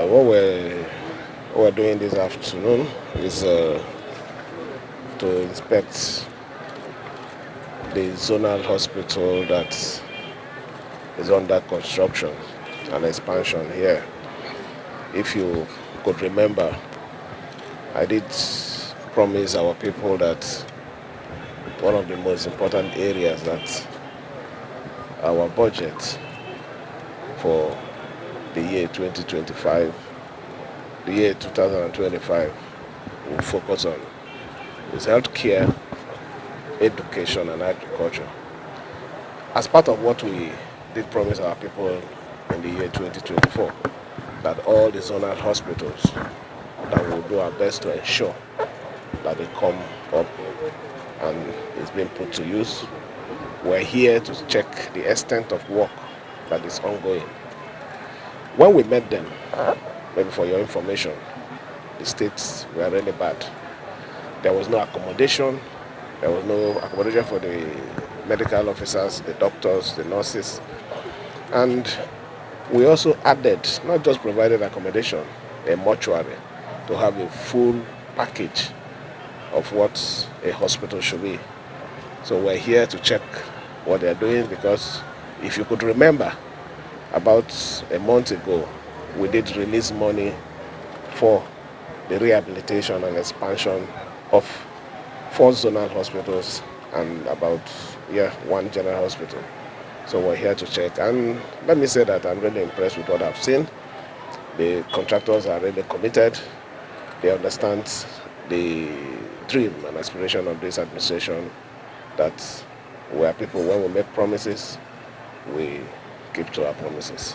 What we're doing this afternoon is to inspect the Zonal Hospital that is under construction and expansion here. If you could remember, I did promise our people that one of the most important areas that our budget for the year 2025, the year 2025 will focus on is healthcare, education and agriculture. As part of what we did promise our people in the year 2024, that all the zonal hospitals, that we'll do our best to ensure that they come up and is being put to use. We're here to check the extent of work that is ongoing. When we met them, maybe for your information, the states were really bad. There was no accommodation. There was no accommodation for the medical officers, the doctors, the nurses. And we also added, not just provided accommodation, a mortuary to have a full package of what a hospital should be. So we're here to check what they're doing, because if you could remember, about a month ago, we did release money for the rehabilitation and expansion of 4 zonal hospitals and about one general hospital. So we're here to check, and let me say that I'm really impressed with what I've seen. The contractors are really committed. They understand the dream and aspiration of this administration, that we are people, when we make promises, we keep to our promises.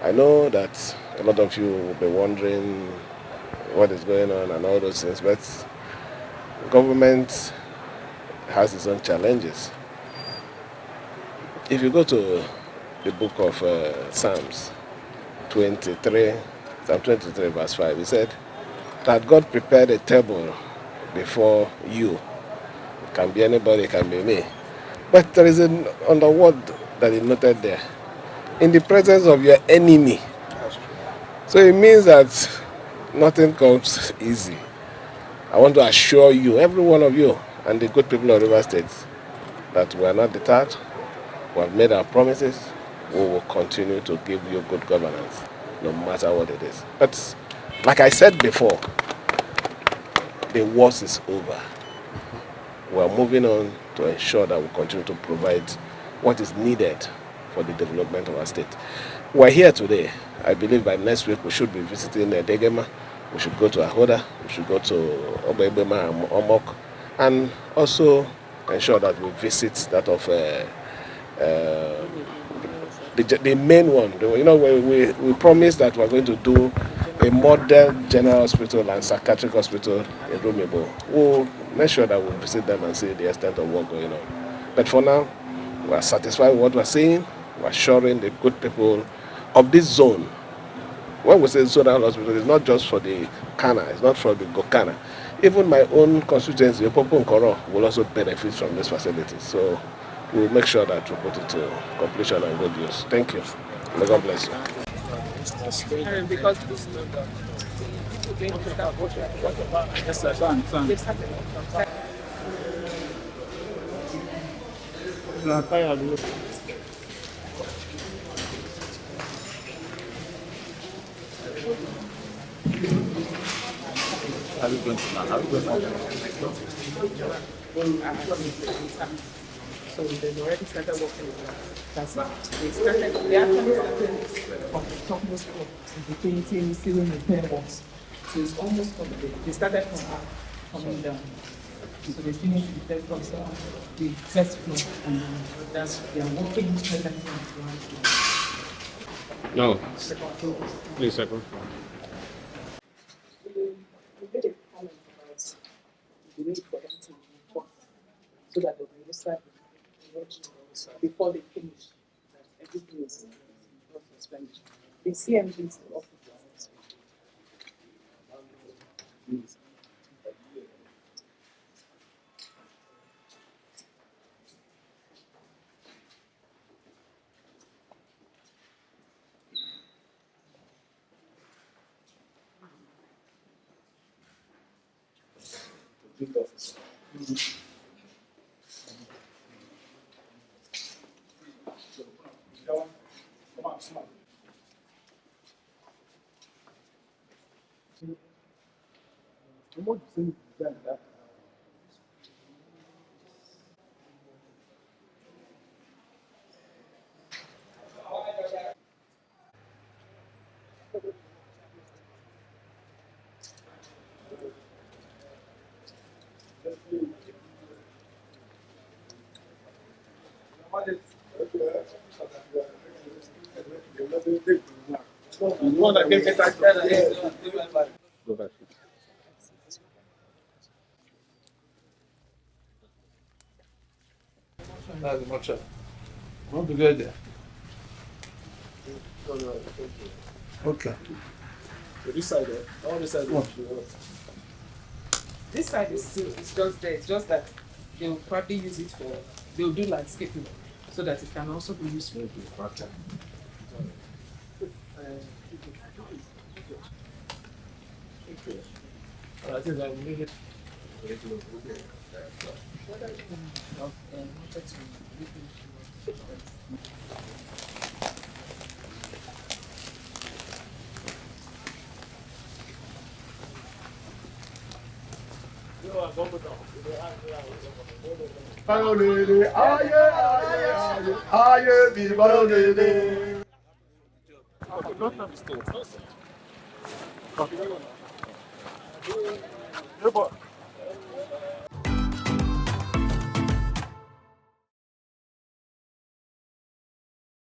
I know that a lot of you will be wondering what is going on and all those things, but government has its own challenges. If you go to the book of Psalms 23, Psalm 23 verse 5, he said that God prepared a table before you. It can be anybody, it can be me. But there is an underword that he noted there. In the presence of your enemy. So it means that nothing comes easy. I want to assure you, every one of you, and the good people of River State, that we are not deterred. We have made our promises. We will continue to give you good governance, no matter what it is. But like I said before, the worst is over. We are moving on to ensure that we continue to provide what is needed for the development of our state. We're here today. I believe by next week we should be visiting Degema. We should go to Ahoda. We should go to Obebema and Omok, and also ensure that we visit that of the main one. You know, we promised that we're going to do a model general hospital and psychiatric hospital in Rumebo. We'll make sure that we visit them and see the extent of work going on. But for now, we are satisfied with what we're seeing. We're assuring the good people of this zone. When we say zonal hospital, it's not just for the Khana, it's not for the Gokana. Even my own constituency, Opopo Nkoro, will also benefit from this facility. So we'll make sure that we put it to completion and good use. Thank you. May God bless you. Yes, sir. Son. Are we going to So they've already started working with that. That's it. They actually started from the topmost floor to the painting, ceiling repair works. So it's almost complete. They started from up, coming down. So they finished the third floor, so the first floor, and that's they are working presently on the ground floor. No. Second floor. Please, second. We made a comment about the need for them to report so that they will start before they finish, that everything is not suspended. The CMD is the office. That's much. Want to get there? Okay. So this side, all this side. This side is still, it's just there. It's just that they will probably use it for, they will do landscaping so that it can also be used for the I think I need it.